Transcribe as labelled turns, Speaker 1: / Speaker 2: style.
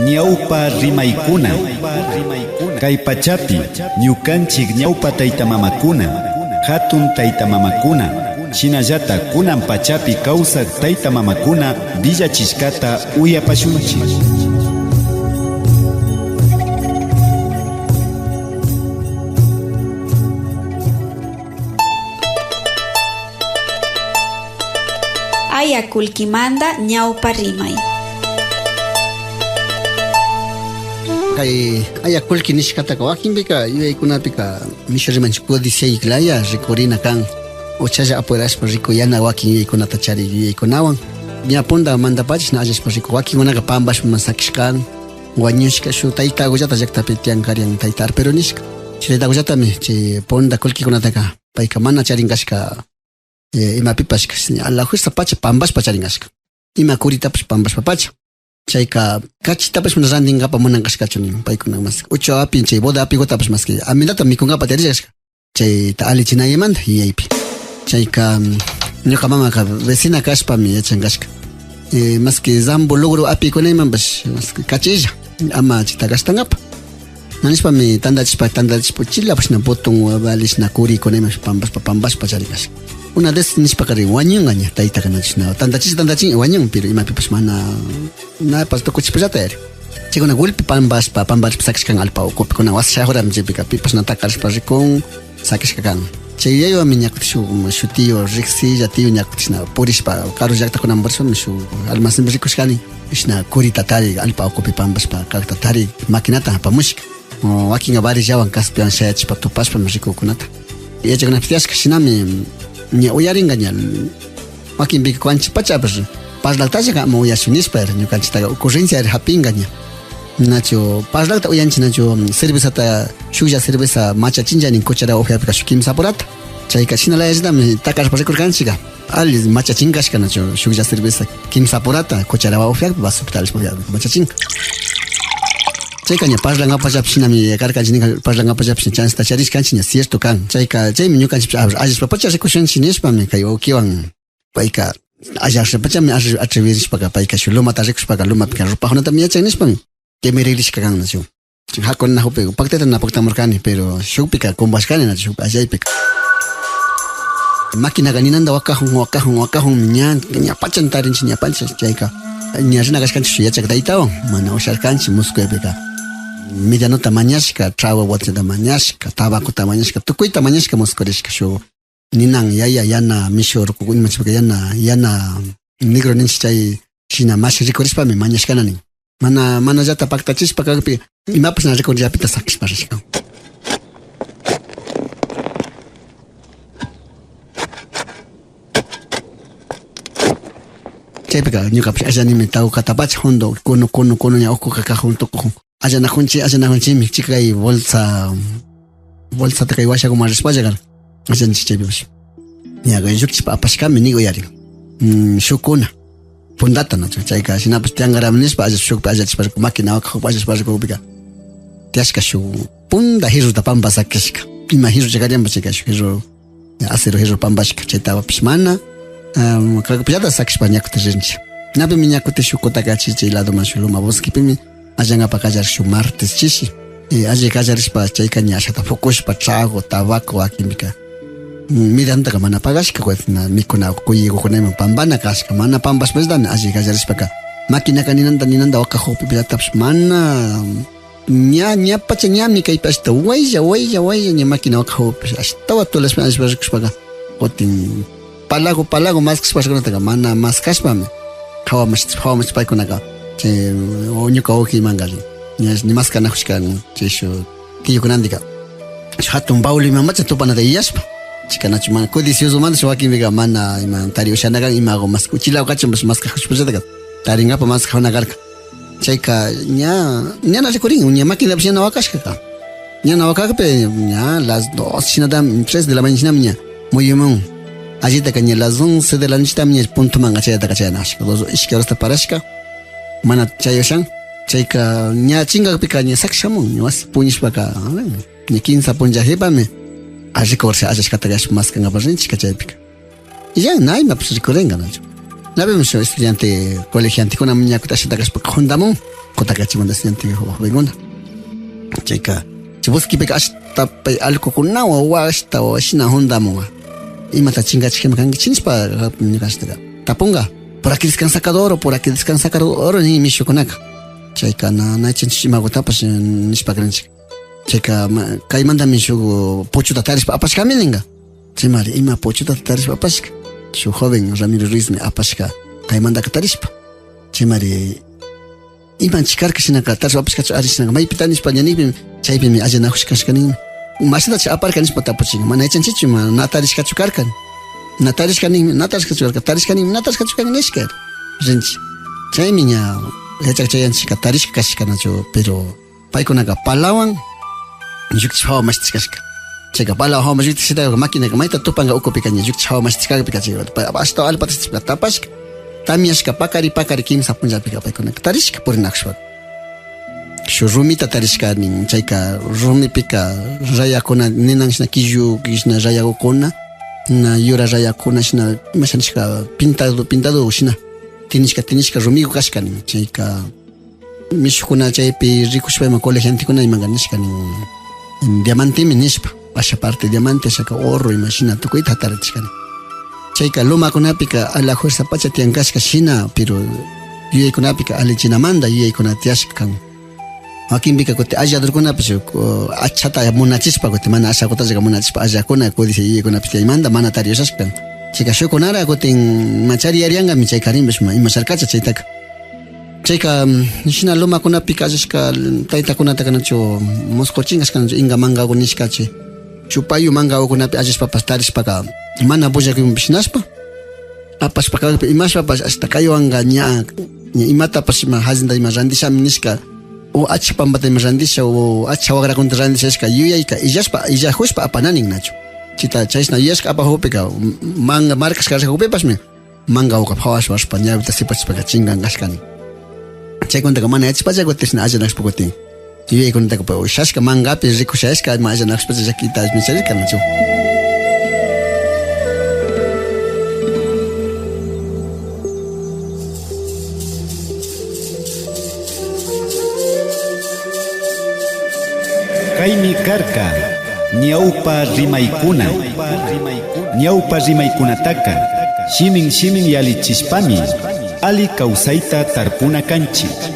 Speaker 1: Ñawpa rimaykuna kay pachapi ñukanchik ñawpa taytamamakuna hatun taytamamakuna shinallata kunan pachapi kawsaq taytamamakuna villachishkata uyapashunchik.
Speaker 2: Ayakulkimanta ñawpa rimay.
Speaker 3: Kay ayakulki nishkataka wakinpika yuyaykunapika misharimanchik codiciaykilaya rikurina kan uchalla apurashpa rikuyana wakin yuyaykunata chari yuyaykunawan ña punta mandapachis na allashpa riku wakinkunaqa pampashpa sakishkan wañushka shu tayta agullata llaktapi tiyankarian tayta arpero nishka chay tayta agullatami chay punta kullkikunataka payka mana charinkashka imapipashka ala fuerza pacha pampashpa charinkashka ima kuritapash pampashpa pacha chayka kachitapash mana randinkapa munankashkachu paykuna mas uchu api chay boda apikutapash maski aminata mikunkapa tiarishashka chayta allichinayamanta yuyaypi chayka ñuqa mamaka vecina kashpami yachankashka maski zambo logro apikunaymanpash maski kachilla ama chayta gashtankapa nanishpami tandachishpa chillapash na botón valishna kurikunayman pampashpa charinkashka una vez nishpakari wañunga ña tayta kanachishna tandachin wañun pero imapipash mana napas tukuchipallata yari chaykuna golpe pampashpa sakishkan alpa ukupikuna wasi shaykhurami chaypika pipash na takarishpa rikun sakishka kan chay yaywami ñakutish shu tiyo riksilla tiyo ñakutishna purishpa karu llaktakunaman borishpami shu almacenpi rikushkani ishna kurita tari alpa ukupi pampashpa kakta tari makinata apamushka wakinga varillawan kaspiwan shayachishpa tupashpami rikukunata yachaykunapi tiyashka shinami ña uyaringa ña wakinpika kuanchik pachapash parlaktacha ama uyashunishpa ñukanchiktaqa ocurrencia hapinga ña nachu parlakta uyanchik nachu cervezata shuklla cerveza machachinlla nin cuchara upiapika shu kimsa purata chayka shinalayallitami takarishpa rikurkanchikqa ali machachinkashka nachu shuklla cerveza kimsa purata cucharawan upiakpi vasupita alishpa machachinka chayka ña parlankapachapis shinami karkanchik parlankapachapis chanceta charishkanchik ña cierto kan chaymi ñukanchik allishpapacha rikushunchik nishpami kay ukiwan payka allarishpachami atrevirishpaka payka shu lumata rikushpaka lumapika rupaqkunatami yachan nishpami kemiririshka kan nachu hakuna hupi paktata na paktamurkani pero shukpika kumbashkani nachu shuk allaypika makinaqa ninanta wakajun ña pachan tarinchik ña pancha chayka ña rinakashkanchik shu yachaka taytawan mana usharkanchik muskuepika medianota mañashka trawa watata mañashka tabakuta mañashka tukuyta mañashka muskurishka shu ninan yaya yana mishu rukukunimachpaka yana negro ninchik chay shina mashi rikurishpami mañashkananin mana llata paktachishpa kakpi imapas na rikurillapita sakishpa rishka chaypika ñukapish allanimi tawkatapacha hondo kunu ña uqukaka juntukujun allanajunchimi chikay bolsata kay washakuman rishpallaqa allanchik chaypipash ñaqa llukchishpa apashkami nigu yarin shukuna puntata nachu chayka shinapash tiyankarami nishpa shukpi allachishpa riku makina wakajupi allachishpa rikupika tiyashka shu punta hiruta pampa sakishka ima hiru chakarianpa chayka shu hiru acero hiru pampashka chaytapapish mana kakapillata sakishpa ñakuta rinchik napimi ñakuti shu kutaka chay ladoman shu luma bosquepimi allankapa kallarik shu martes chishi alli kallarishpa chayka ña ashata fukushpa trago tabaco wakinpika mirantaka mana pagashka mikuna kuyikukunayman pampana kashka mana pampashpasdami alli kallarishpaka makinaka ninanta wakajupi pillatapish mana ñapacha ñami kaypi ashta waylla ña makina wakajupi ashtawa tulashpa allishpa rikushpaka kutin palago maskashpashkunataqa mana maskashpami hawamach paykunaqa chay ñuka ukimanqa ni maskanajushkani chay shu tiyukunantika shu hatun baulimamacha tupanata yiyashpa chikanachu mana codiciosomanta shu wakinpiqa mana ima tari ushanakan imago mas uchilaw kachunpas maskajushpallataqa tarinqapa maskajuna karka chayka ñana rikurin ña maquinapish ñana wakashkaka ñana wakakpi ña las 2 shinatami 3 de la mañana shinami ña muyumun allita ña las 11 de la noche también puntuman achayata chayanashka ishki horasta parashka mana chayushan chayka ña chinkakpika ña sakshamun ña wasi puñishpaka ña 15 punllajipami arrikurshi allashkata kashpa maskankapak rinchika chaypika y ya naima pues rikuringa nacho nabemos estudiante colegiante kuna muñakuta shitakas pa hondamun kotakachimanda estudiante joven chayka chibuskipika hasta pay algo kunawa wasta o shina hondamun imata chingachikima kanki chinispa ñuqashtaqa tapunga por aquí descansa cada oro por aquí descansa cada oro ni mishukunaka chayka nachanchik imagutapas nishpa kranchik chayka kaymanta mishu pochuta tarispa apashkami ninga chaymari ima pochuta tarispa apashka shu joven Ramiro Ruizmi apashka kaymantaka tarispa chaymari iman chikarka shinaka tarispa apashkachu arishinaka maypita nishpa ñanipim chaypimi allanakushkashka ninmi mashita chay aparka nishpa tapuchinga mana yachanchichu natarishkachu karkan natarishkaninmi natarishkachu karka tarishkaninmi natarishkachu karka nishka rinchi chaymi ña yachakchayanchika tarishka kashkanachu pero paykunaqa palawan llukchik hawa mashtishkashka chayka palawan hawa mashtishkashka maquinaqa mayta tupanga ukupika ña llukchik hawa mashtishkakapika chay ashtawan alpatishka tapashka tamyashka pakari kimsa punllapika paykunaqa tarishka purinakushpa shu rumita tarishkanin chayka rumipika rayakuna ninan shina killu shina rayakukuna na yura rayakuna shina imashanishka pintado shina tinishka rumiku kashkanin chayka mishukuna chaypi rikushpayman colegiantikuna imanga nishkanin diamantemi nishpa asha parte diamante ashaka oro ima shina tukuyta hatarachishkani chayka lumakunapika ala fuerza pacha tiyankashka shina pero yuyaykunapika alichinamanta yuyaykuna tiyashka kan wakinpika kuti alladurkunapish achata munachishpa kuti mana ashakutallaqa munachishpa allakuna kudice yuyaykunapish chaymanta mana tariyushashka chayka shukunara kutin machariyariyanqami chay karinpish ima sharkacha chaytaka chayka shina lumakunapika allashka taytakunata kanachu mosqochinqashkanachu inga mangaku nishkachi chupayu mangakunapi allashpapas tarishpaka mana bullakupish hinashpa apashpakapi imashpapas hasta kaywanqa ña imatapas ima hazinta ima randishami nishka o acha pampata ima randisha o acha wagrakunta randishashka yuyayka illahushpa apananin nachu chita chayshna yuyashka apahupika manga markashka hupipashmi manga uka phawashpa ñawita sipachishpaka chinganqashkani chaykunaqa mana yachashpacha kutishna allanakashpa kutin yuyaykunataqa ushashka mangapi rikushashka ima allanakashpacha llakita micharirka nachu
Speaker 1: Kaymi karka ñawpa rimaykuna ñawpa rimaykunataqa shimin yalichishpami ali kawsayta tarpuna kanchik